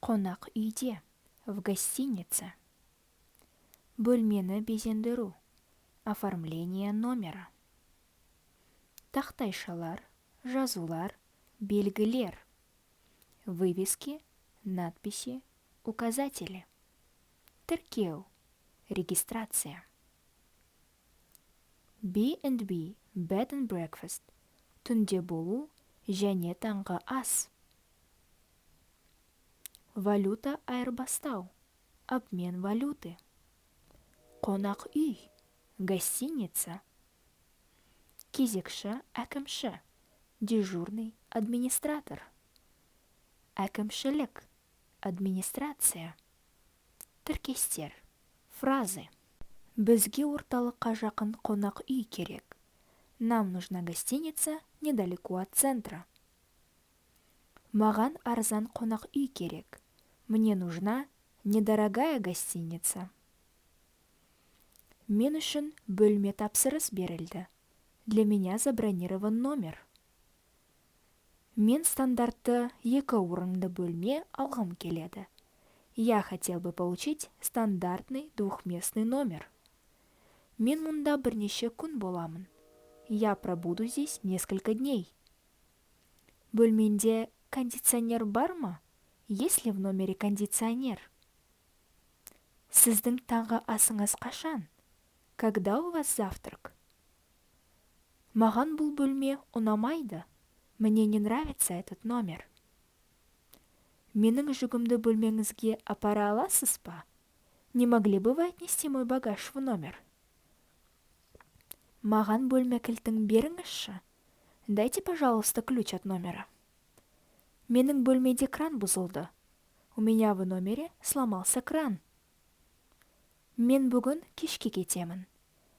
Қонақ үйде, в гостинице. Бөлмені безендіру, оформление номера. Тақтайшалар, жазулар, белгілер. Вывески, надписи, указатели. Тіркеу, регистрация. B&B, bed and breakfast. Түнде болу және таңғы ас. Валюта айырбастау, обмен валюты. Қонақ үй, гостиница. Кезекші, әкімші, дежурный, администратор. Әкімшілік, администрация. Тіркестер, фразы. Бізге орталыққа жақын қонақ үй керек. Нам нужна гостиница недалеко от центра. Маған арзан қонақ үй керек. Мне нужна недорогая гостиница. Мен үшін бөлме тапсырыс берілді. Для меня забронирован номер. Мен стандартты 2 орынды бөлме алғым келеді. Я хотел бы получить стандартный двухместный номер. Мен мұнда бірнеше күн боламын. Я пробуду здесь несколько дней. Бөлменде кондиционер бар ма? Есть ли в номере кондиционер? Сіздің таңғы асыңыз қашан? Когда у вас завтрак? Маған бұл бөлме ұнамайды. Мне не нравится этот номер. Менің жүгімді бөлмеңізге апара аласыз ба? Не могли бы вы отнести мой багаж в номер? Маған бөлме кілтін беріңізші. Дайте, пожалуйста, ключ от номера. Менің бөлмеде кран бұзылды. У меня в номере сломался кран. Мен бүгін кешке кетемін.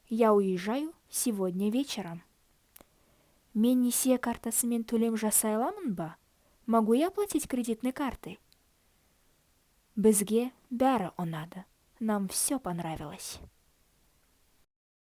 Я уезжаю сегодня вечером. Мен несие картасымен төлем жасай аламын ба? Могу я оплатить кредитной картой? Бізге бәрі ұнады. Нам все понравилось.